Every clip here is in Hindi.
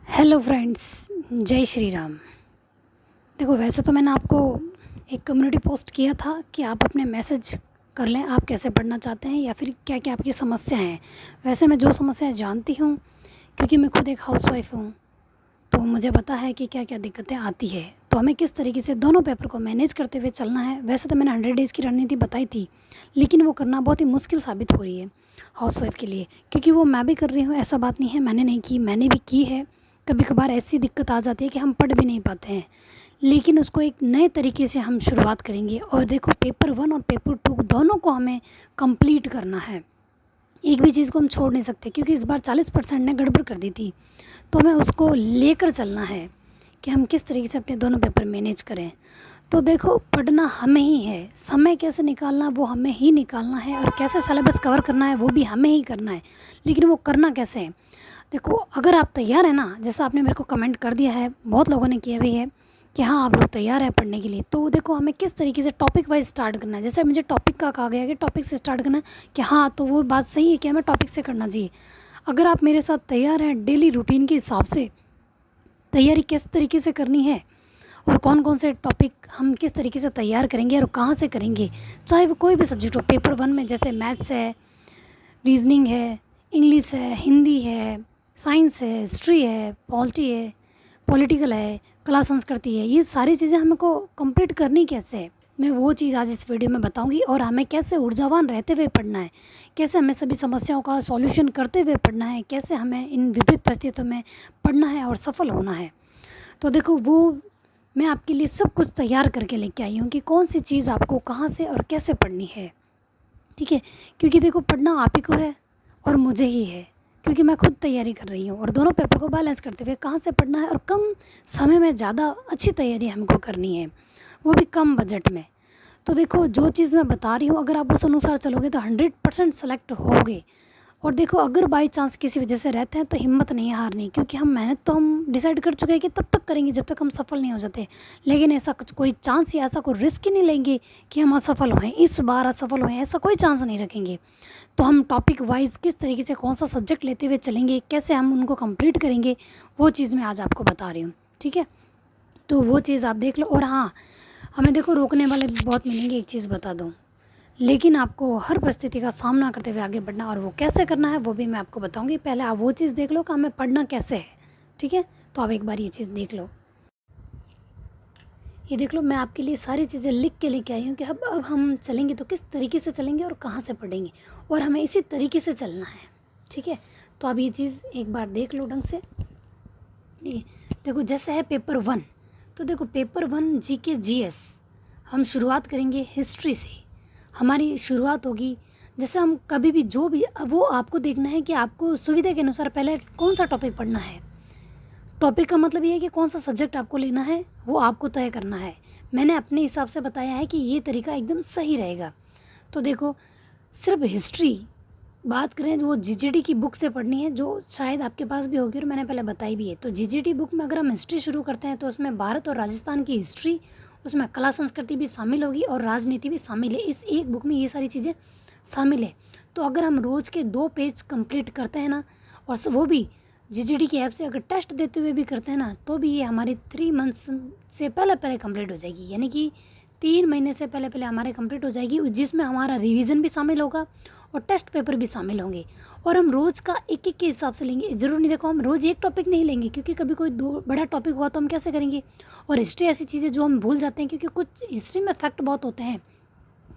हेलो फ्रेंड्स, जय श्री राम। देखो, वैसे तो मैंने आपको एक कम्युनिटी पोस्ट किया था कि आप अपने मैसेज कर लें, आप कैसे पढ़ना चाहते हैं या फिर क्या क्या आपकी समस्याएं हैं। वैसे मैं जो समस्याएं जानती हूँ, क्योंकि मैं खुद एक हाउसवाइफ हूँ, तो मुझे पता है कि क्या क्या दिक्कतें आती है। तो हमें किस तरीके से दोनों पेपर को मैनेज करते हुए चलना है। वैसे तो मैंने 100 डेज़ की रणनीति बताई थी, लेकिन वो करना बहुत ही मुश्किल साबित हो रही है हाउसवाइफ के लिए, क्योंकि वो मैं भी कर रही हूँ। ऐसा बात नहीं है मैंने नहीं की, मैंने भी की है। कभी कभार ऐसी दिक्कत आ जाती है कि हम पढ़ भी नहीं पाते हैं, लेकिन उसको एक नए तरीके से हम शुरुआत करेंगे। और देखो, पेपर 1 और पेपर 2 दोनों को हमें कंप्लीट करना है। एक भी चीज़ को हम छोड़ नहीं सकते, क्योंकि इस बार 40% ने गड़बड़ कर दी थी। तो हमें उसको लेकर चलना है कि हम किस तरीके से अपने दोनों पेपर मैनेज करें। तो देखो, पढ़ना हमें ही है, समय कैसे निकालना वो हमें ही निकालना है, और कैसे सिलेबस कवर करना है वो भी हमें ही करना है। लेकिन वो करना कैसे है? देखो, अगर आप तैयार हैं ना, जैसा आपने मेरे को कमेंट कर दिया है, बहुत लोगों ने किया भी है कि हाँ आप लोग तैयार हैं पढ़ने के लिए, तो देखो हमें किस तरीके से टॉपिक वाइज स्टार्ट करना है। जैसे मुझे टॉपिक का कहा गया कि टॉपिक से स्टार्ट करना है, कि हाँ तो वो बात सही है कि हमें टॉपिक से करना चाहिए। अगर आप मेरे साथ तैयार हैं डेली रूटीन के हिसाब से, तैयारी किस तरीके से करनी है और कौन कौन से टॉपिक हम किस तरीके से तैयार करेंगे और कहाँ से करेंगे, चाहे वो कोई भी सब्जेक्ट हो। पेपर 1 में जैसे मैथ्स है, रीजनिंग है, इंग्लिश है, हिंदी है, साइंस है, हिस्ट्री है, पॉलिटी है, पॉलिटिकल है, कला संस्कृति है, ये सारी चीज़ें हमको कंप्लीट करनी कैसे है, मैं वो चीज़ आज इस वीडियो में बताऊंगी। और हमें कैसे ऊर्जावान रहते हुए पढ़ना है, कैसे हमें सभी समस्याओं का सॉल्यूशन करते हुए पढ़ना है, कैसे हमें इन विपरीत परिस्थितियों में पढ़ना है और सफल होना है। तो देखो, वो मैं आपके लिए सब कुछ तैयार करके लेके आई हूँ कि कौन सी चीज़ आपको कहाँ से और कैसे पढ़नी है। ठीक है, क्योंकि देखो, पढ़ना आप ही को है और मुझे ही है, क्योंकि मैं खुद तैयारी कर रही हूँ। और दोनों पेपर को बैलेंस करते हुए कहाँ से पढ़ना है और कम समय में ज़्यादा अच्छी तैयारी हमको करनी है, वो भी कम बजट में। तो देखो, जो चीज़ मैं बता रही हूँ, अगर आप उस अनुसार चलोगे तो 100% सेलेक्ट होगे। और देखो, अगर बाई चांस किसी वजह से रहते हैं तो हिम्मत नहीं है हारनी, क्योंकि हम मेहनत तो हम डिसाइड कर चुके हैं कि तब तक करेंगे जब तक हम सफल नहीं हो जाते। लेकिन ऐसा कुछ कोई चांस या ऐसा कोई रिस्क ही नहीं लेंगे कि हम असफल हों, इस बार असफल हों, ऐसा कोई चांस नहीं रखेंगे। तो हम टॉपिक वाइज किस तरीके से कौन सा सब्जेक्ट लेते हुए चलेंगे, कैसे हम उनको कंप्लीट करेंगे, वो चीज़ मैं आज आपको बता रही हूँ। ठीक है, तो वो चीज़ आप देख लो। और हाँ, हमें देखो रोकने वाले बहुत मिलेंगे, एक चीज़ बता दूँ, लेकिन आपको हर परिस्थिति का सामना करते हुए आगे बढ़ना, और वो कैसे करना है वो भी मैं आपको बताऊंगी। पहले आप वो चीज़ देख लो कि हमें पढ़ना कैसे है। ठीक है, तो आप एक बार ये चीज़ देख लो। ये देख लो, मैं आपके लिए सारी चीज़ें लिख के लेके आई हूँ कि अब हम चलेंगे तो किस तरीके से चलेंगे और कहाँ से पढ़ेंगे, और हमें इसी तरीके से चलना है। ठीक है, तो आप ये चीज़ एक बार देख लो ढंग से। ये देखो, जैसे है पेपर 1, तो देखो पेपर 1 जीके जीएस, हम शुरुआत करेंगे हिस्ट्री से। हमारी शुरुआत होगी, जैसे हम कभी भी जो भी, वो आपको देखना है कि आपको सुविधा के अनुसार पहले कौन सा टॉपिक पढ़ना है। टॉपिक का मतलब ये है कि कौन सा सब्जेक्ट आपको लेना है, वो आपको तय करना है। मैंने अपने हिसाब से बताया है कि ये तरीका एकदम सही रहेगा। तो देखो, सिर्फ हिस्ट्री बात करें, वो जीजीडी की बुक से पढ़नी है, जो शायद आपके पास भी होगी और मैंने पहले बताई भी है। तो जीजीडी बुक में अगर हम हिस्ट्री शुरू करते हैं तो उसमें भारत और राजस्थान की हिस्ट्री, उसमें कला संस्कृति भी शामिल होगी और राजनीति भी शामिल है। इस एक बुक में ये सारी चीज़ें शामिल है। तो अगर हम रोज़ के 2 पेज कंप्लीट करते हैं ना, और वो भी जीजीडी की ऐप से अगर टेस्ट देते हुए भी करते हैं ना, तो भी ये हमारी 3 मंथ्स से पहले पहले कंप्लीट हो जाएगी। यानी कि 3 महीने से पहले पहले हमारे कंप्लीट हो जाएगी, जिसमें हमारा रिवीजन भी शामिल होगा और टेस्ट पेपर भी शामिल होंगे। और हम रोज़ का एक एक के हिसाब से लेंगे, ज़रूर नहीं, देखो हम रोज़ एक टॉपिक नहीं लेंगे, क्योंकि कभी कोई दो बड़ा टॉपिक हुआ तो हम कैसे करेंगे। और हिस्ट्री ऐसी चीज़ है जो हम भूल जाते हैं, क्योंकि कुछ हिस्ट्री में फैक्ट बहुत होते हैं,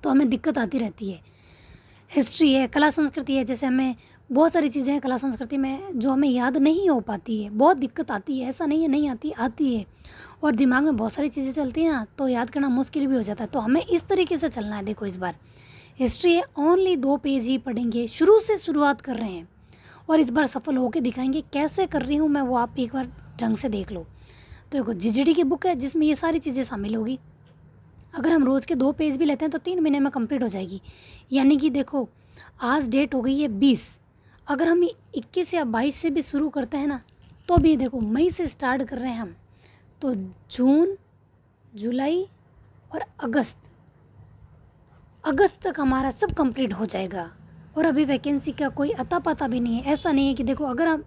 तो हमें दिक्कत आती रहती है। हिस्ट्री है, कला संस्कृति है, जैसे हमें बहुत सारी चीज़ें हैं कला संस्कृति में जो हमें याद नहीं हो पाती है, बहुत दिक्कत आती है। ऐसा नहीं है नहीं आती, आती है। और दिमाग में बहुत सारी चीज़ें चलती हैं ना, तो याद करना मुश्किल भी हो जाता है। तो हमें इस तरीके से चलना है। देखो, इस बार हिस्ट्री है, ओनली 2 पेज ही पढ़ेंगे, शुरू से शुरुआत कर रहे हैं और इस बार सफल होकर दिखाएंगे। कैसे कर रही हूँ मैं, वो आप एक बार ढंग से देख लो। तो देखो, जीजीडी की बुक है जिसमें ये सारी चीज़ें शामिल होगी। अगर हम रोज़ के 2 पेज भी लेते हैं तो 3 महीने में कंप्लीट हो जाएगी। यानी कि देखो, आज डेट हो गई है 20, अगर हम 21 या 22 से भी शुरू करते हैं ना, तो भी देखो मई से स्टार्ट कर रहे हैं हम, तो जून, जुलाई और अगस्त तक हमारा सब कंप्लीट हो जाएगा। और अभी वैकेंसी का कोई अता पता भी नहीं है। ऐसा नहीं है कि देखो, अगर हम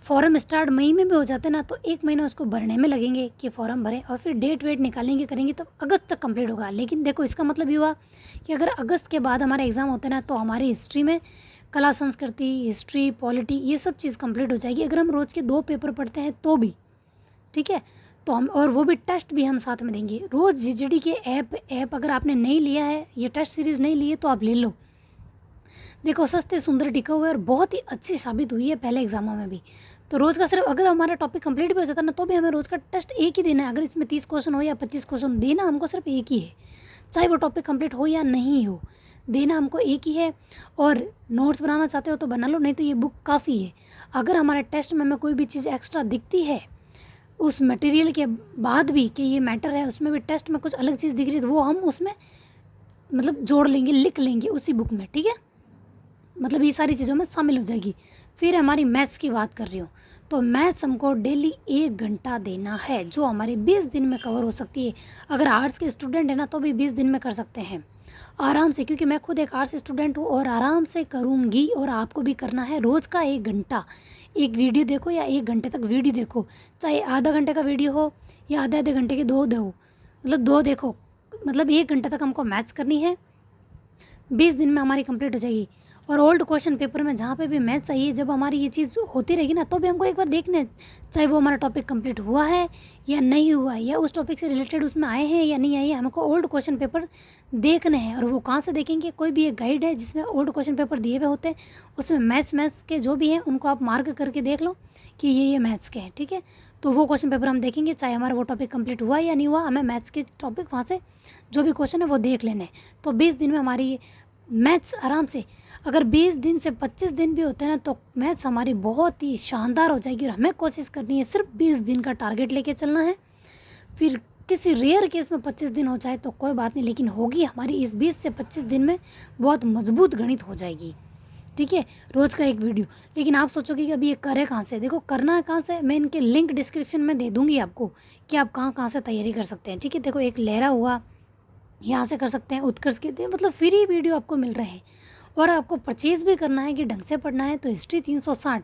फॉर्म स्टार्ट मई में भी हो जाते ना तो 1 महीना उसको भरने में लगेंगे कि फॉर्म भरें, और फिर डेट वेट निकालेंगे करेंगे तो अगस्त तक कंप्लीट होगा। लेकिन देखो इसका मतलब ये हुआ कि अगर अगस्त के बाद हमारे एग्ज़ाम होते हैं ना तो हमारी हिस्ट्री में कला संस्कृति, हिस्ट्री, पॉलिटी, ये सब चीज़ कंप्लीट हो जाएगी अगर हम रोज़ के 2 पेपर पढ़ते हैं तो भी, ठीक है। तो हम, और वो भी टेस्ट भी हम साथ में देंगे रोज़। जीजीडी के ऐप अगर आपने नहीं लिया है, ये टेस्ट सीरीज़ नहीं ली है तो आप ले लो। देखो सस्ते सुंदर टिका हुआ है और बहुत ही अच्छी साबित हुई है पहले एग्जामों में भी। तो रोज़ का सिर्फ अगर हमारा टॉपिक कंप्लीट भी हो जाता है ना तो भी हमें रोज़ का टेस्ट एक ही देना है। अगर इसमें 30 क्वेश्चन हो या 25 क्वेश्चन, देना हमको सिर्फ एक ही है, चाहे वो टॉपिक कंप्लीट हो या नहीं हो, देना हमको एक ही है। और नोट्स बनाना चाहते हो तो बना लो, नहीं तो ये बुक काफ़ी है। अगर हमारे टेस्ट में हमें कोई भी चीज़ एक्स्ट्रा दिखती है उस मटेरियल के बाद भी कि ये मैटर है, उसमें भी टेस्ट में कुछ अलग चीज़ दिख रही है तो वो हम उसमें मतलब जोड़ लेंगे, लिख लेंगे उसी बुक में, ठीक है। मतलब ये सारी चीज़ों में शामिल हो जाएगी। फिर हमारी मैथ्स की बात कर रही हूँ तो मैथ्स हमको डेली 1 घंटा देना है जो हमारे 20 दिन में कवर हो सकती है। अगर आर्ट्स के स्टूडेंट है ना तो भी 20 दिन में कर सकते हैं आराम से, क्योंकि मैं खुद एक आर्ट्स स्टूडेंट हूँ और आराम से करूँगी। और आपको भी करना है रोज़ का 1 घंटा, एक वीडियो देखो या 1 घंटे तक वीडियो देखो, चाहे आधा घंटे का वीडियो हो या आधे आधे घंटे के 2 दो, मतलब 2 देखो, मतलब 1 घंटे तक हमको मैथ्स करनी है। 20 दिन में हमारी कंप्लीट हो जाएगी। और ओल्ड क्वेश्चन पेपर में जहाँ पे भी मैथ्स आई है, जब हमारी ये चीज़ होती रहेगी ना तो भी हमको एक बार देखना है, चाहे वो हमारा टॉपिक कंप्लीट हुआ है या नहीं हुआ है, या उस टॉपिक से रिलेटेड उसमें आए हैं या नहीं आए हैं, हमको ओल्ड क्वेश्चन पेपर देखने हैं। और वो कहाँ से देखेंगे, कोई भी एक गाइड है जिसमें ओल्ड क्वेश्चन पेपर दिए हुए होते हैं, उसमें मैथ्स के जो भी हैं उनको आप मार्क करके देख लो कि ये मैथ्स के हैं, ठीक है। तो वो क्वेश्चन पेपर हम देखेंगे, चाहे हमारा वो टॉपिक कंप्लीट हुआ या नहीं हुआ, हमें मैथ्स के टॉपिक वहाँ से जो भी क्वेश्चन है वो देख लेने हैं। तो 20 दिन में हमारी मैथ्स आराम से, अगर 20 दिन से 25 दिन भी होते हैं ना तो मैथ्स हमारी बहुत ही शानदार हो जाएगी। और हमें कोशिश करनी है सिर्फ 20 दिन का टारगेट लेके चलना है। फिर किसी रेयर केस में 25 दिन हो जाए तो कोई बात नहीं, लेकिन होगी हमारी इस 20 से 25 दिन में बहुत मजबूत गणित हो जाएगी, ठीक है। रोज़ का एक वीडियो। लेकिन आप सोचोगे कि अभी ये करे कहाँ से, देखो करना है कहाँ से, मैं इनके लिंक डिस्क्रिप्शन में दे दूँगी आपको कि आप कहाँ कहाँ से तैयारी कर सकते हैं, ठीक है। देखो एक लहरा हुआ, यहाँ से कर सकते हैं, उत्कर्ष के, मतलब फ्री वीडियो आपको मिल रहे हैं। और आपको परचेज़ भी करना है कि ढंग से पढ़ना है तो हिस्ट्री 360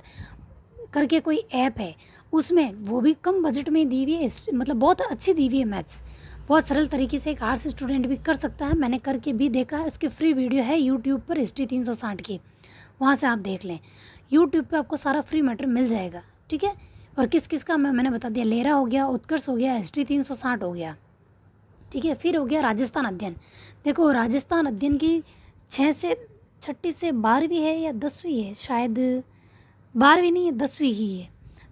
करके कोई ऐप है, उसमें वो भी कम बजट में दी हुई है, मतलब बहुत अच्छी दी हुई है मैथ्स, बहुत सरल तरीके से एक आर्ट्स स्टूडेंट भी कर सकता है। मैंने करके भी देखा है, उसकी फ्री वीडियो है यूट्यूब पर हिस्ट्री 360 की, वहाँ से आप देख लें। यूट्यूब पे आपको सारा फ्री मैटर मिल जाएगा, ठीक है। और किस किस का मैंने बता दिया, लेरा हो गया, उत्कर्ष हो गया, हिस्ट्री 360 हो गया, ठीक है। फिर हो गया राजस्थान अध्ययन। देखो राजस्थान अध्ययन की 6 से 12वीं है या 10वीं है, शायद 12वीं नहीं है 10वीं ही है।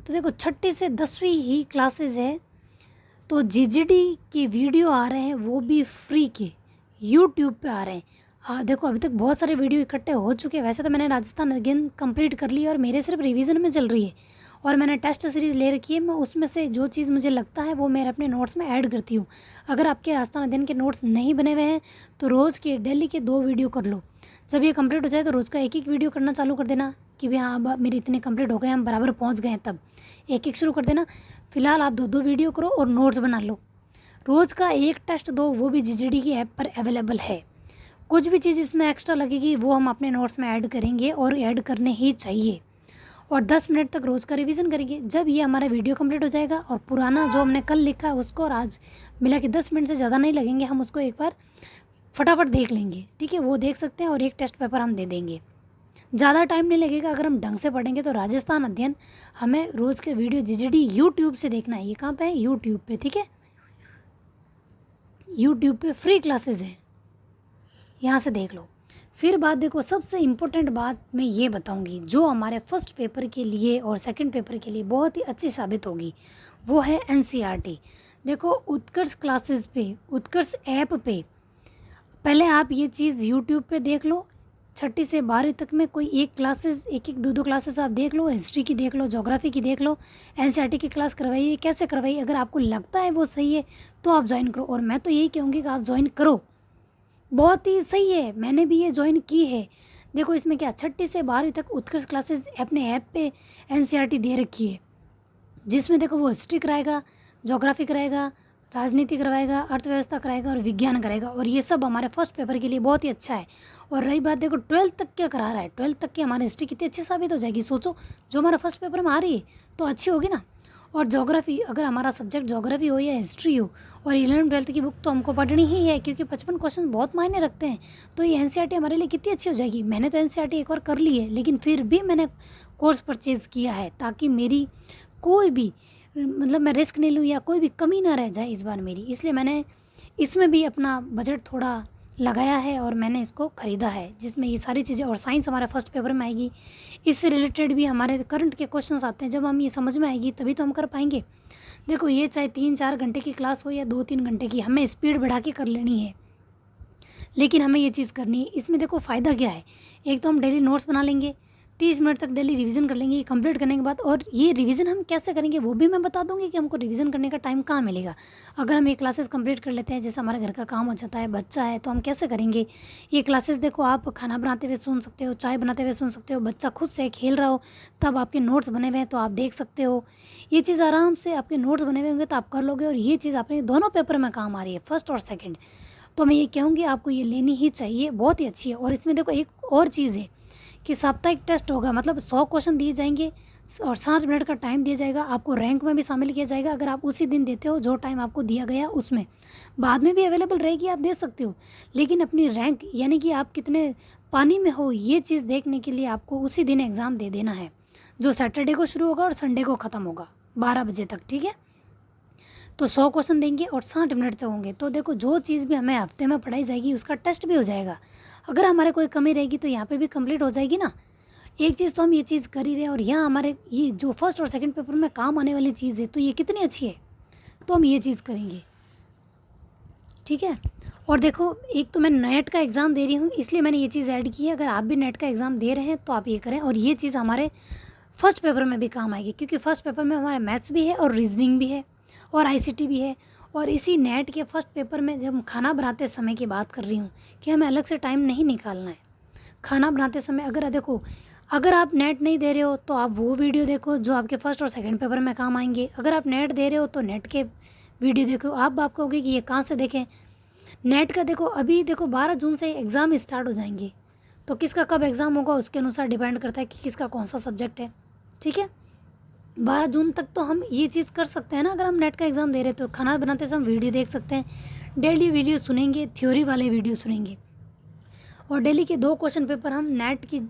तो देखो 6 से 10वीं ही क्लासेस है। तो जीजीडी के वीडियो आ रहे हैं वो भी फ्री के, यूट्यूब पे आ रहे हैं। हाँ देखो अभी तक बहुत सारे वीडियो इकट्ठे हो चुके हैं। वैसे तो मैंने राजस्थान अध्ययन कंप्लीट कर ली और मेरे सिर्फ रिवीजन में चल रही है, और मैंने टेस्ट सीरीज़ ले रखी है। मैं उसमें से जो चीज़ मुझे लगता है वो मैं अपने नोट्स में ऐड करती हूँ। अगर आपके राजस्थान अध्ययन के नोट्स नहीं बने हुए हैं तो रोज़ के डेली के 2 वीडियो कर लो। जब ये कंप्लीट हो जाए तो रोज़ का एक वीडियो करना चालू कर देना कि भाई हाँ अब मेरे इतने कंप्लीट हो गए, हम बराबर पहुँच गए हैं, तब एक शुरू कर देना। फिलहाल आप 2 वीडियो करो और नोट्स बना लो। रोज़ का एक टेस्ट दो, वो भी जीजीडी की ऐप पर अवेलेबल है। कुछ भी चीज़ इसमें एक्स्ट्रा लगेगी वो हम अपने नोट्स में ऐड करेंगे और ऐड करने ही चाहिए। और 10 मिनट तक रोज़ का रिवीजन करेंगे। जब ये हमारा वीडियो कंप्लीट हो जाएगा और पुराना जो हमने कल लिखा है उसको और आज मिला के 10 मिनट से ज़्यादा नहीं लगेंगे, हम उसको एक बार फटाफट देख लेंगे, ठीक है। वो देख सकते हैं और एक टेस्ट पेपर हम दे देंगे, ज़्यादा टाइम नहीं लगेगा अगर हम ढंग से पढ़ेंगे। तो राजस्थान अध्ययन हमें रोज़ के वीडियो जीजीडी यूट्यूब से देखना है। ये कहाँ पे है, यूट्यूब पे, ठीक है। यूट्यूब पे फ्री क्लासेस है, यहाँ से देख लो। फिर बात देखो, सबसे इम्पोर्टेंट बात मैं ये बताऊंगी जो हमारे फर्स्ट पेपर के लिए और सेकंड पेपर के लिए बहुत ही अच्छी साबित होगी, वो है एनसीईआरटी। देखो उत्कर्ष क्लासेस पे, उत्कर्ष ऐप पे पहले आप ये चीज़ यूट्यूब पे देख लो। 6 से 12 तक में कोई एक क्लासेस, एक एक 2 क्लासेस आप देख लो, हिस्ट्री की देख लो, ज्योग्राफी की देख लो, एनसीईआरटी की क्लास करवाइए। कैसे करवाइए, अगर आपको लगता है वो सही है तो आप ज्वाइन करो, और मैं तो यही कहूँगी कि आप ज्वाइन करो, बहुत ही सही है। मैंने भी ये ज्वाइन की है। देखो इसमें क्या 6 से 12 तक उत्कर्ष क्लासेस अपने ऐप पे एनसीईआरटी दे रखी है, जिसमें देखो वो हिस्ट्री कराएगा, ज्योग्राफी कराएगा, राजनीति करवाएगा, अर्थव्यवस्था कराएगा और विज्ञान कराएगा, और ये सब हमारे फर्स्ट पेपर के लिए बहुत ही अच्छा है। और रही बात देखो 12th तक क्या करा रहा है, 12th तक की हमारी हिस्ट्री कितनी अच्छी साबित हो जाएगी। सोचो जो हमारा फर्स्ट पेपर में आ रही है तो अच्छी होगी ना। और ज्योग्राफी, अगर हमारा सब्जेक्ट ज्योग्राफी हो या हिस्ट्री हो, और 11th-12th की बुक तो हमको पढ़नी ही है, क्योंकि 55 क्वेश्चन बहुत मायने रखते हैं। तो ये एनसीईआरटी हमारे लिए कितनी अच्छी हो जाएगी। मैंने तो एनसीईआरटी एक बार कर ली है, लेकिन फिर भी मैंने कोर्स परचेज़ किया है ताकि मेरी कोई भी मतलब मैं रिस्क नहीं लूँ या कोई भी कमी ना रह जाए इस बार मेरी। इसलिए मैंने इसमें भी अपना बजट थोड़ा लगाया है और मैंने इसको ख़रीदा है, जिसमें ये सारी चीज़ें, और साइंस हमारे फर्स्ट पेपर में आएगी। इससे रिलेटेड भी हमारे करंट के क्वेश्चंस आते हैं, जब हम ये समझ में आएगी तभी तो हम कर पाएंगे। देखो ये चाहे 3-4 घंटे की क्लास हो या 2-3 घंटे की, हमें स्पीड बढ़ा के कर लेनी है, लेकिन हमें ये चीज़ करनी है। इसमें देखो फ़ायदा क्या है, एक तो हम डेली नोट्स बना लेंगे, 30 मिनट तक डेली रिवीजन कर लेंगे, ये कंप्लीट करने के बाद। और ये रिवीजन हम कैसे करेंगे वो भी मैं बता दूंगी कि हमको रिवीजन करने का टाइम कहाँ मिलेगा। अगर हम ये क्लासेस कंप्लीट कर लेते हैं, जैसे हमारे घर का काम हो जाता है, बच्चा है, तो हम कैसे करेंगे ये क्लासेस। देखो आप खाना बनाते हुए सुन सकते हो, चाय बनाते हुए सुन सकते हो, बच्चा खुद से खेल रहा हो तब आपके नोट्स बने हुए हैं तो आप देख सकते हो। ये चीज़ आराम से आपके नोट्स बने हुए होंगे तो आप कर लोगे, और ये चीज़ अपने दोनों पेपर में काम आ रही है, फर्स्ट और सेकेंड। तो मैं ये कहूँगी आपको ये लेनी ही चाहिए, बहुत ही अच्छी है। और इसमें देखो एक और चीज़ है कि साप्ताहिक टेस्ट होगा, मतलब 100 क्वेश्चन दिए जाएंगे और 60 मिनट का टाइम दिया जाएगा। आपको रैंक में भी शामिल किया जाएगा अगर आप उसी दिन देते हो जो टाइम आपको दिया गया उसमें। बाद में भी अवेलेबल रहेगी, आप दे सकते हो, लेकिन अपनी रैंक यानी कि आप कितने पानी में हो ये चीज़ देखने के लिए आपको उसी दिन एग्ज़ाम दे देना है, जो सैटरडे को शुरू होगा और संडे को ख़त्म होगा 12 बजे तक, ठीक है। तो 100 क्वेश्चन देंगे और 60 मिनट तक होंगे। तो देखो जो चीज़ भी हमें हफ्ते में पढ़ाई जाएगी उसका टेस्ट भी हो जाएगा। अगर हमारे कोई कमी रहेगी तो यहाँ पे भी कंप्लीट हो जाएगी ना। एक चीज़ तो हम ये चीज़ कर ही रहे हैं, और यहाँ हमारे ये जो फर्स्ट और सेकंड पेपर में काम आने वाली चीज़ है तो ये कितनी अच्छी है, तो हम ये चीज़ करेंगे, ठीक है। और देखो एक तो मैं नेट का एग्ज़ाम दे रही हूँ इसलिए मैंने ये चीज़ ऐड की है। अगर आप भी नेट का एग्ज़ाम दे रहे हैं तो आप ये करें, और ये चीज़ हमारे फर्स्ट पेपर में भी काम आएगी, क्योंकि फर्स्ट पेपर में हमारा मैथ्स भी है और रीजनिंग भी है और आईसीटी भी है। और इसी नेट के फर्स्ट पेपर में जब हम खाना बनाते समय की बात कर रही हूँ कि हमें अलग से टाइम नहीं निकालना है खाना बनाते समय। अगर देखो अगर आप नेट नहीं दे रहे हो तो आप वो वीडियो देखो जो आपके फर्स्ट और सेकंड पेपर में काम आएंगे। अगर आप नेट दे रहे हो तो नेट के वीडियो देखो। आप कहोगे कि ये कहाँ से देखें नेट का। देखो अभी देखो 12 जून से एग्ज़ाम स्टार्ट हो जाएंगे, तो किसका कब एग्ज़ाम होगा उसके अनुसार डिपेंड करता है कि किसका कौन सा सब्जेक्ट है, ठीक है। 12 जून तक तो हम ये चीज़ कर सकते हैं ना। अगर हम नेट का एग्ज़ाम दे रहे तो खाना बनाते समय वीडियो देख सकते हैं, डेली वीडियो सुनेंगे, थ्योरी वाले वीडियो सुनेंगे, और डेली के 2 क्वेश्चन पेपर हम नेट की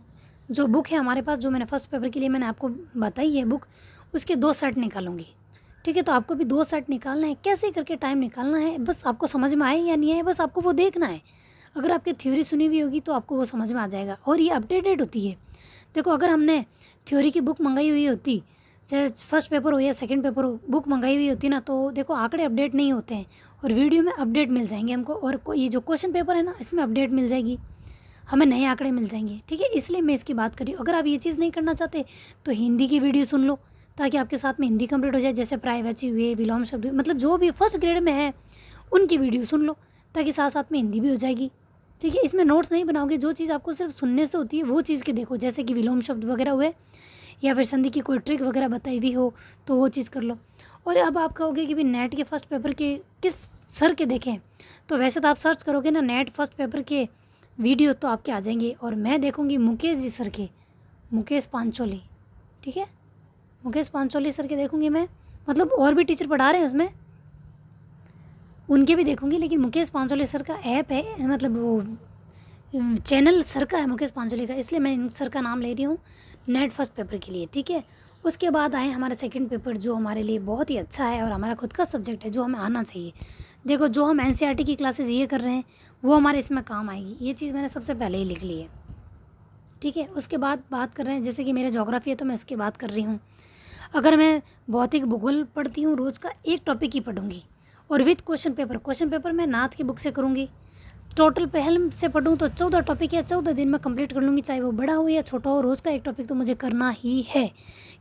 जो बुक है हमारे पास, जो मैंने फर्स्ट पेपर के लिए मैंने आपको बताई है बुक, उसके 2 सेट निकालूंगी, ठीक है। तो आपको भी 2 सेट निकालना है, कैसे करके टाइम निकालना है, बस आपको समझ में आए या नहीं आए बस आपको वो देखना है। अगर आपकी थ्योरी सुनी हुई होगी तो आपको वो समझ में आ जाएगा, और ये अपडेटेड होती है। देखो अगर हमने थ्योरी की बुक मंगाई हुई होती, चाहे फर्स्ट पेपर हो या सेकंड पेपर हो, बुक मंगाई हुई होती ना, तो देखो आंकड़े अपडेट नहीं होते हैं, और वीडियो में अपडेट मिल जाएंगे हमको, और ये जो क्वेश्चन पेपर है ना इसमें अपडेट मिल जाएगी, हमें नए आंकड़े मिल जाएंगे, ठीक है। इसलिए मैं इसकी बात करी। अगर आप ये चीज़ नहीं करना चाहते तो हिंदी की वीडियो सुन लो, ताकि आपके साथ में हिंदी कंप्लीट हो जाए। जैसे प्रायवाची हुए, विलोम शब्द हुए, मतलब जो भी फर्स्ट ग्रेड में है उनकी वीडियो सुन लो, ताकि साथ साथ में हिंदी भी हो जाएगी, ठीक है। इसमें नोट्स नहीं बनाओगे, जो चीज़ आपको सिर्फ सुनने से होती है वो चीज़ के देखो, जैसे कि विलोम शब्द वगैरह हुए, या फिर संधि की कोई ट्रिक वगैरह बताई हुई हो तो वो चीज़ कर लो। और अब आप कहोगे कि भी नेट के फर्स्ट पेपर के किस सर के देखें, तो वैसे तो आप सर्च करोगे ना नेट फर्स्ट पेपर के वीडियो तो आपके आ जाएंगे, और मैं देखूंगी मुकेश जी सर के, मुकेश पांचोली, ठीक है, मुकेश पांचोली सर के देखूंगी मैं। मतलब और भी टीचर पढ़ा रहे हैं उसमें, उनके भी देखूंगी, लेकिन मुकेश पांचोली सर का ऐप है, मतलब वो चैनल सर का है मुकेश पांचोली का, इसलिए मैं इन सर का नाम ले रही हूँ नेट फर्स्ट पेपर के लिए, ठीक है। उसके बाद आए हमारा सेकंड पेपर, जो हमारे लिए बहुत ही अच्छा है और हमारा खुद का सब्जेक्ट है, जो हमें आना चाहिए। देखो जो हम एनसीईआरटी की क्लासेस ये कर रहे हैं वो हमारे इसमें काम आएगी, ये चीज़ मैंने सबसे पहले ही लिख ली है, ठीक है। उसके बाद बात कर रहे हैं, जैसे कि मेरे ज्योग्राफी है तो मैं उसकी बात कर रही हूँ। अगर मैं भौतिक भूगोल पढ़ती हूँ, रोज़ का एक टॉपिक ही पढ़ूंगी, और विथ क्वेश्चन पेपर मैं नाथ की बुक से करूँगी। टोटल पहले से पढ़ूँ तो 14 टॉपिक या 14 दिन में कंप्लीट कर लूँगी, चाहे वो बड़ा हो या छोटा हो, रोज़ का एक टॉपिक तो मुझे करना ही है,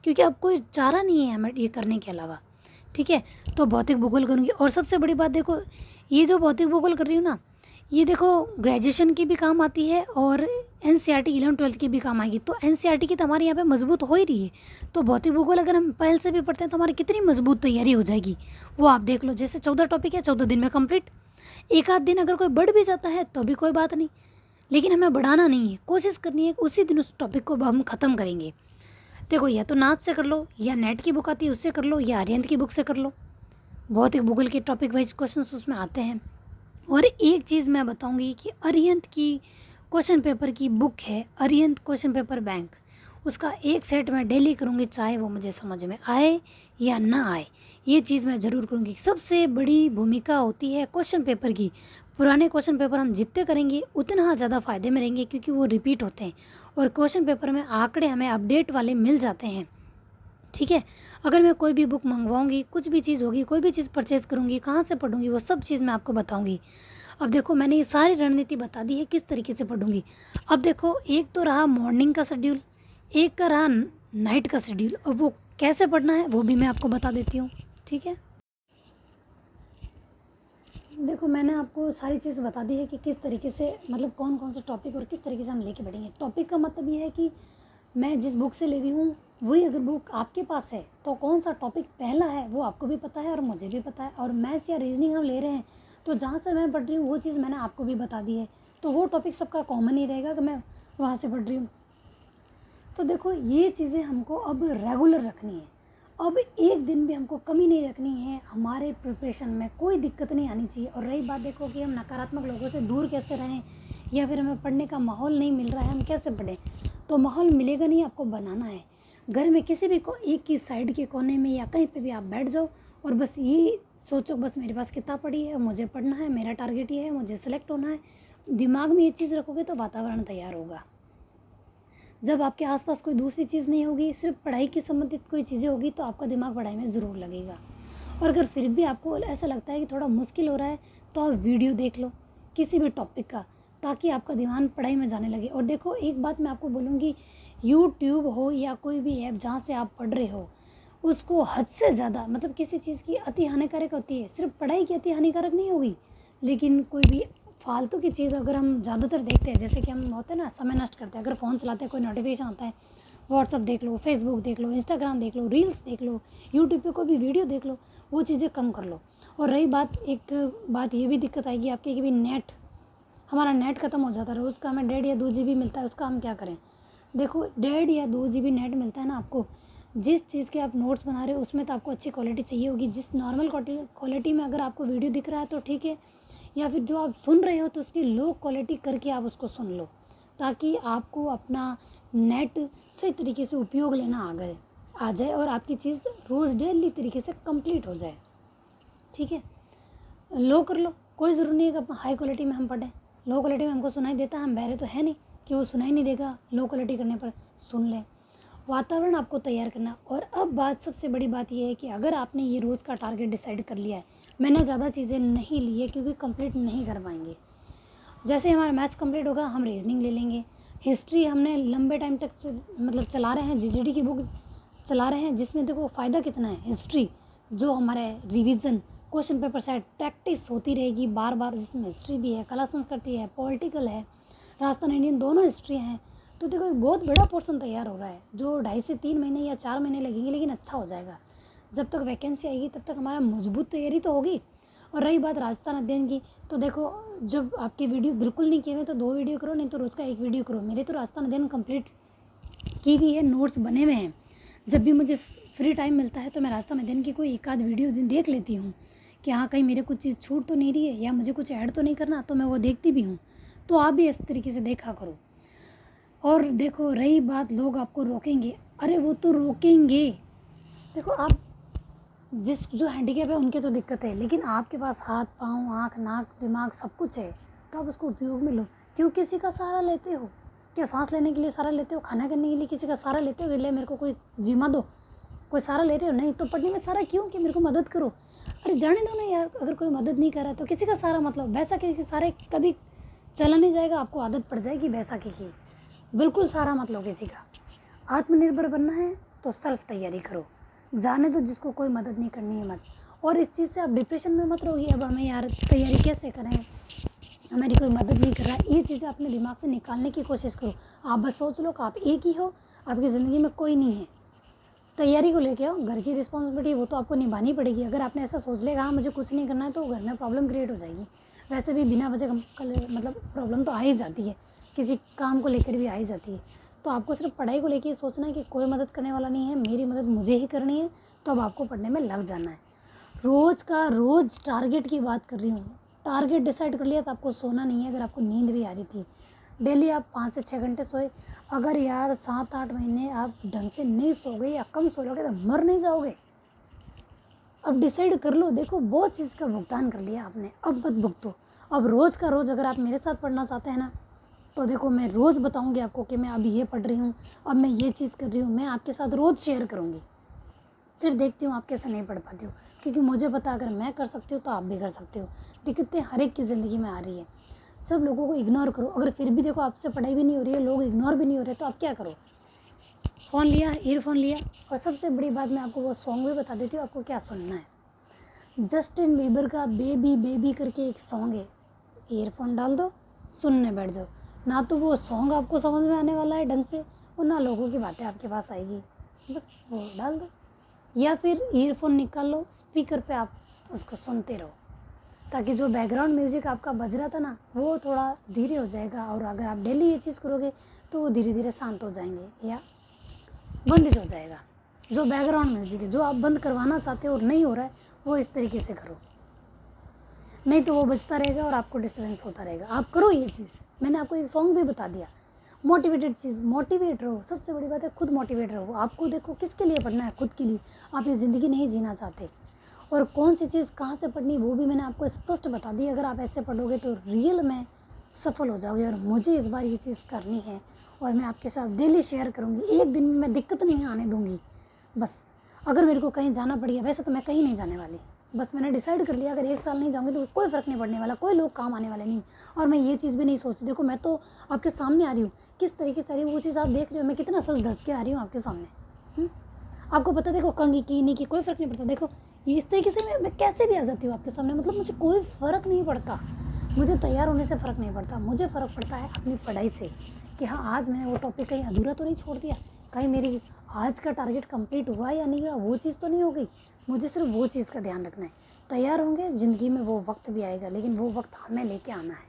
क्योंकि अब कोई चारा नहीं है हमें ये करने के अलावा, ठीक है। तो भौतिक भूगोल करूँगी। और सबसे बड़ी बात देखो, ये जो भौतिक भूगोल कर रही हूँ ना, ये देखो ग्रेजुएशन की भी काम आती है और एनसीईआरटी 11-12 की भी काम आएगी। तो एनसीईआरटी की तो हमारे यहाँ पे मजबूत हो ही रही है। तो भौतिक भूगोल अगर हम पहले से भी पढ़ते हैं तो हमारी कितनी मजबूत तैयारी हो जाएगी, वो आप देख लो। जैसे 14 टॉपिक है, 14 दिन में कंप्लीट। एक आध दिन अगर कोई बढ़ भी जाता है तो भी कोई बात नहीं, लेकिन हमें बढ़ाना नहीं है, कोशिश करनी है उसी दिन उस टॉपिक को हम ख़त्म करेंगे। देखो, या तो नाथ से कर लो, या नेट की बुक आती है उससे कर लो, या आर्यंत की बुक से कर लो। भौतिक भूगोल के टॉपिक वाइज क्वेश्चन उसमें आते हैं। और एक चीज़ मैं बताऊंगी कि अरिहंत की क्वेश्चन पेपर की बुक है, अरिहंत क्वेश्चन पेपर बैंक, उसका एक सेट मैं डेली करूँगी, चाहे वो मुझे समझ में आए या ना आए, ये चीज़ मैं ज़रूर करूँगी। सबसे बड़ी भूमिका होती है क्वेश्चन पेपर की। पुराने क्वेश्चन पेपर हम जितने करेंगे उतना ज़्यादा फ़ायदे में रहेंगे, क्योंकि वो रिपीट होते हैं और क्वेश्चन पेपर में आंकड़े हमें अपडेट वाले मिल जाते हैं। ठीक है, अगर मैं कोई भी बुक मंगवाऊंगी, कुछ भी चीज़ होगी, कोई भी चीज़ परचेज़ करूंगी, कहाँ से पढ़ूंगी, वो सब चीज़ मैं आपको बताऊंगी। अब देखो, मैंने ये सारी रणनीति बता दी है किस तरीके से पढ़ूंगी। अब देखो, एक तो रहा मॉर्निंग का शेड्यूल, एक का रहा नाइट का शेड्यूल, और वो कैसे पढ़ना है वो भी मैं आपको बता देती हूँ। ठीक है, देखो मैंने आपको सारी चीज़ बता दी है कि किस तरीके से, मतलब कौन कौन से टॉपिक और किस तरीके से हम लेके बढ़ेंगे। टॉपिक का मतलब ये है कि मैं जिस बुक से ले रही हूँ वही अगर बुक आपके पास है तो कौन सा टॉपिक पहला है वो आपको भी पता है और मुझे भी पता है। और मैथ्स या रीजनिंग हम ले रहे हैं तो जहाँ से मैं पढ़ रही हूँ वो चीज़ मैंने आपको भी बता दी है, तो वो टॉपिक सबका कॉमन ही रहेगा कि मैं वहाँ से पढ़ रही हूँ। तो देखो, ये चीज़ें हमको अब रेगुलर रखनी है। अब एक दिन भी हमको कमी नहीं रखनी है, हमारे प्रिपरेशन में कोई दिक्कत नहीं आनी चाहिए। और रही बात, देखो कि हम नकारात्मक लोगों से दूर कैसे रहें, या फिर हमें पढ़ने का माहौल नहीं मिल रहा है, हम कैसे पढ़ें, तो माहौल मिलेगा नहीं, आपको बनाना है। घर में किसी भी एक की साइड के कोने में या कहीं पे भी आप बैठ जाओ और बस ये सोचो, बस मेरे पास किताब पड़ी है, मुझे पढ़ना है, मेरा टारगेट ये है, मुझे सेलेक्ट होना है। दिमाग में ये चीज़ रखोगे तो वातावरण तैयार होगा। जब आपके आसपास कोई दूसरी चीज़ नहीं होगी, सिर्फ पढ़ाई की संबंधित कोई चीज़ें होगी, तो आपका दिमाग पढ़ाई में ज़रूर लगेगा। और अगर फिर भी आपको ऐसा लगता है कि थोड़ा मुश्किल हो रहा है तो आप वीडियो देख लो किसी भी टॉपिक का, ताकि आपका ध्यान पढ़ाई में जाने लगे। और देखो, एक बात मैं आपको बोलूँगी, यूट्यूब हो या कोई भी ऐप जहाँ से आप पढ़ रहे हो, उसको हद से ज़्यादा, मतलब किसी चीज़ की अति हानिकारक होती है, सिर्फ पढ़ाई की अति हानिकारक नहीं होगी, लेकिन कोई भी फालतू की चीज़ अगर हम ज़्यादातर देखते हैं, जैसे कि हम होते हैं ना, समय नष्ट करते हैं, अगर फ़ोन चलाते हैं, कोई नोटिफिकेशन आता है, व्हाट्सअप देख लो, फेसबुक देख लो, इंस्टाग्राम देख लो, रील्स देख लो, यूट्यूब पे कोई भी वीडियो देख लो, वो चीज़ें कम कर लो। और रही बात, एक बात ये भी दिक्कत आएगी आपकी कि भी नेट, हमारा नेट ख़त्म हो जाता है, रोज़ का हमें 1.5 या 2 GB मिलता है, उसका हम क्या करें। देखो, 1.5 या 2 GB नेट मिलता है ना आपको, जिस चीज़ के आप नोट्स बना रहे हो उसमें तो आपको अच्छी क्वालिटी चाहिए होगी। जिस नॉर्मल क्वालिटी में अगर आपको वीडियो दिख रहा है तो ठीक है, या फिर जो आप सुन रहे हो तो उसकी लो क्वालिटी करके आप उसको सुन लो, ताकि आपको अपना नेट सही तरीके से उपयोग लेना आ जाए और आपकी चीज़ रोज़ डेली तरीके से कंप्लीट हो जाए। ठीक है, लो कर लो, कोई ज़रूरी नहीं है कि हाई क्वालिटी में हम पढ़ें। लो क्वालिटी में हमको सुनाई देता है, हम बहरे तो है नहीं कि वो सुनाई नहीं देगा, लो क्वालिटी करने पर सुन लें। वातावरण आपको तैयार करना। और अब बात, सबसे बड़ी बात ये है कि अगर आपने ये रोज़ का टारगेट डिसाइड कर लिया है, मैंने ज़्यादा चीज़ें नहीं ली है क्योंकि कंप्लीट नहीं कर पाएंगे। जैसे हमारा मैथ्स कंप्लीट होगा, हम रीजनिंग ले लेंगे। हिस्ट्री हमने लंबे टाइम तक मतलब चला रहे हैं, जीजीडी की बुक चला रहे हैं, जिसमें देखो फ़ायदा कितना है। हिस्ट्री जो हमारे revision question paper set practice होती रहेगी बार बार, जिसमें हिस्ट्री भी है, कला संस्कृति है, पॉलिटिकल है, राजस्थान इंडियन, दोनों हिस्ट्री हैं। तो देखो, एक बहुत बड़ा पोर्शन तैयार हो रहा है, जो 2.5 से 3 महीने या 4 महीने लगेंगे, लेकिन अच्छा हो जाएगा। जब तक वैकेंसी आएगी तब तक हमारा मजबूत तैयारी तो होगी। और रही बात राजस्थान अध्ययन की, तो देखो, जब आपके वीडियो बिल्कुल नहीं किए हुए तो 2 वीडियो करो, नहीं तो रोज़ का 1 वीडियो करो। मेरे तो राजस्थान अध्ययन कंप्लीट की हुई है, नोट्स बने हुए हैं। जब भी मुझे फ्री टाइम मिलता है तो मैं राजस्थान अध्ययन की कोई एक आध वीडियो देख लेती हूँ कि हाँ, कहीं मेरे कुछ चीज़ छूट तो नहीं रही है या मुझे कुछ ऐड तो नहीं करना, तो मैं वो देखती भी हूँ। तो आप भी इस तरीके से देखा करो। और देखो, रही बात लोग आपको रोकेंगे, अरे वो तो रोकेंगे। देखो, आप जो हैंडीकैप है उनके तो दिक्कत है, लेकिन आपके पास हाथ, पाँव, आँख, नाक, दिमाग सब कुछ है, तो आप उसको उपयोग में लो। क्यों किसी का सहारा लेते हो? क्या सांस लेने के लिए सहारा लेते हो? खाना करने के लिए किसी का सहारा लेते हो कि ले मेरे को कोई जिम्मा दो? कोई सहारा ले रहे हो? नहीं। तो पढ़ने में सहारा क्यों कि मेरे को मदद करो? अरे जाने दो ना यार, अगर कोई मदद नहीं कर रहा तो किसी का सहारा मतलब वैसा कि सहारे कभी चला नहीं जाएगा, आपको आदत पड़ जाएगी बैसाखी की। बिल्कुल सहारा मत लो किसी का। आत्मनिर्भर बनना है तो सेल्फ तैयारी करो, जाने दो जिसको कोई मदद नहीं करनी है मत। और इस चीज़ से आप डिप्रेशन में मत रहोगे, अब हमें यार तैयारी कैसे करें, हमारी कोई मदद नहीं कर रहा है, ये चीज़ें अपने दिमाग से निकालने की कोशिश करो। आप बस सोच लो कि आप एक ही हो, आपकी ज़िंदगी में कोई नहीं है। तैयारी को लेके आओ, घर की रिस्पॉन्सिबिलिटी वो तो आपको निभानी पड़ेगी। अगर आपने ऐसा सोच लेगा हाँ मुझे कुछ नहीं करना है, तो घर में प्रॉब्लम क्रिएट हो जाएगी। वैसे भी बिना वजह मतलब प्रॉब्लम तो आ ही जाती है, किसी काम को लेकर भी आ ही जाती है। तो आपको सिर्फ पढ़ाई को लेके सोचना है कि कोई मदद करने वाला नहीं है, मेरी मदद मुझे ही करनी है, तो अब आपको पढ़ने में लग जाना है। रोज़ का रोज़ टारगेट की बात कर रही हूँ। टारगेट डिसाइड कर लिया तो आपको सोना नहीं है। अगर आपको नींद भी आ रही थी, डेली आप 5 से 6 घंटे सोए। अगर यार 7-8 महीने आप ढंग से नहीं सोओगे या कम सो लोगे तो मर नहीं जाओगे। अब डिसाइड कर लो। देखो बहुत चीज़ का भुगतान कर लिया आपने, अब मत भुगतो। अब रोज़ का रोज़ अगर आप मेरे साथ पढ़ना चाहते हैं ना, तो देखो मैं रोज़ बताऊँगी आपको कि मैं अभी ये पढ़ रही हूँ, अब मैं ये चीज़ कर रही हूँ, मैं आपके साथ रोज़ शेयर करूँगी। फिर देखती हूँ आप कैसे नहीं पढ़ पाती हो, क्योंकि मुझे पता अगर मैं कर सकती हूँ तो आप भी कर सकते हो। दिक्कतें हर एक की ज़िंदगी में आ रही है, सब लोगों को इग्नोर करो। अगर फिर भी देखो आपसे पढ़ाई भी नहीं हो रही है, लोग इग्नोर भी नहीं हो रहे, तो आप क्या करो? फ़ोन लिया, ईयरफोन लिया, और सबसे बड़ी बात मैं आपको वो सॉन्ग भी बता देती हूँ आपको क्या सुनना है। जस्टिन बीबर का बेबी बेबी करके एक सॉन्ग है, ईयरफोन डाल दो, सुनने बैठ जाओ। ना तो वो सॉन्ग आपको समझ में आने वाला है ढंग से, और ना लोगों की बातें आपके पास आएगी। बस वो डाल दो, या फिर ईयरफोन निकाल लो, स्पीकर पे आप उसको सुनते रहो, ताकि जो बैकग्राउंड म्यूजिक आपका बज रहा था ना वो थोड़ा धीरे हो जाएगा। और अगर आप डेली ये चीज़ करोगे तो वो धीरे धीरे शांत हो जाएंगे या बंद हो जाएगा। जो बैकग्राउंड म्यूजिक है जो आप बंद करवाना चाहते हो और नहीं हो रहा है, वो इस तरीके से करो, नहीं तो वो बजता रहेगा और आपको डिस्टर्बेंस होता रहेगा। आप करो ये चीज़, मैंने आपको एक सॉन्ग भी बता दिया। मोटिवेटेड चीज़, मोटिवेट रहो। सबसे बड़ी बात है खुद मोटिवेट रहो। आपको देखो किसके लिए पढ़ना है, खुद के लिए। आप ये ज़िंदगी नहीं जीना चाहते, और कौन सी चीज़ कहाँ से पढ़नी वो भी मैंने आपको स्पष्ट बता दी। अगर आप ऐसे पढ़ोगे तो रियल में सफल हो जाओगे। और मुझे इस बार ये चीज़ करनी है और मैं आपके साथ डेली शेयर करूँगी। एक दिन में मैं दिक्कत नहीं आने दूँगी। बस अगर मेरे को कहीं जाना पड़ गया, वैसे तो मैं कहीं नहीं जाने वाली, बस मैंने डिसाइड कर लिया अगर 1 साल नहीं जाऊँगी तो कोई फ़र्क नहीं पड़ने वाला, कोई लोग काम आने वाले नहीं। और मैं ये चीज़ भी नहीं सोचती, देखो मैं तो आपके सामने आ रही हूँ, किस तरीके से आ रही हूँ वो चीज़ आप देख रहे हो, मैं कितना सज धज के आ रही हूँ आपके सामने। आपको पता, देखो कंघी की नहीं की कोई फ़र्क नहीं पड़ता। देखो ये इस तरीके से मैं कैसे भी आ जाती हूँ आपके सामने, मतलब मुझे कोई फ़र्क नहीं पड़ता। मुझे तैयार होने से फ़र्क नहीं पड़ता, मुझे फ़र्क पड़ता है अपनी पढ़ाई से, कि हाँ आज मैंने वो टॉपिक कहीं अधूरा तो नहीं छोड़ दिया, कहीं मेरी आज का टारगेट कंप्लीट हुआ या नहीं हुआ, वो चीज़ तो नहीं हो गई। मुझे सिर्फ वो चीज़ का ध्यान रखना है। तैयार होंगे, ज़िंदगी में वो वक्त भी आएगा, लेकिन वो वक्त हमें लेके आना है।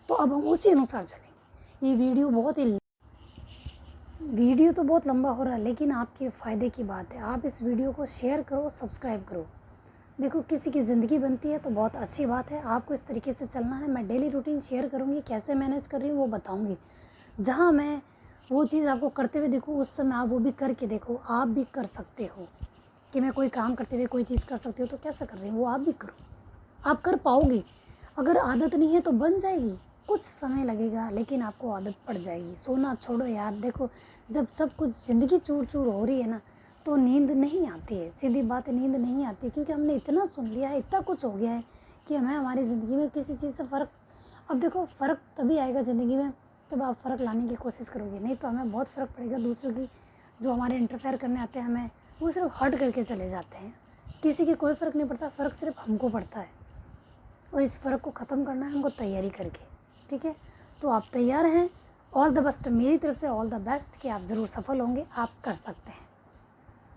तो अब हम उसी अनुसार चलेंगे। ये वीडियो तो बहुत लंबा हो रहा है, लेकिन आपके फ़ायदे की बात है। आप इस वीडियो को शेयर करो, सब्सक्राइब करो। देखो किसी की ज़िंदगी बनती है तो बहुत अच्छी बात है। आपको इस तरीके से चलना है। मैं डेली रूटीन शेयर करूँगी, कैसे मैनेज कर रही हूँ वो बताऊँगी। जहाँ मैं वो चीज़ आपको करते हुए देखूँ, उस समय आप वो भी करके देखो। आप भी कर सकते हो, कि मैं कोई काम करते हुए कोई चीज़ कर सकती हूँ तो कैसे कर रही हूँ, वो आप भी करो, आप कर पाओगे। अगर आदत नहीं है तो बन जाएगी, कुछ समय लगेगा लेकिन आपको आदत पड़ जाएगी। सोना छोड़ो यार, देखो जब सब कुछ ज़िंदगी चूर चूर हो रही है ना, तो नींद नहीं आती है। सीधी बात है, नींद नहीं आती, क्योंकि हमने इतना सुन लिया है, इतना कुछ हो गया है कि हमें हमारी ज़िंदगी में किसी चीज़ से फ़र्क। अब देखो फ़र्क तभी आएगा ज़िंदगी में जब आप फ़र्क लाने की कोशिश करोगे, नहीं तो हमें बहुत फ़र्क पड़ेगा। दूसरों की जो हमारे इंटरफेयर करने आते हैं हमें, वो सिर्फ हट करके चले जाते हैं। किसी की कोई फ़र्क नहीं पड़ता, फ़र्क सिर्फ हमको पड़ता है, और इस फ़र्क को ख़त्म करना है हमको तैयारी करके। ठीक है, तो आप तैयार हैं? ऑल द बेस्ट, मेरी तरफ से ऑल द बेस्ट, कि आप ज़रूर सफल होंगे, आप कर सकते हैं।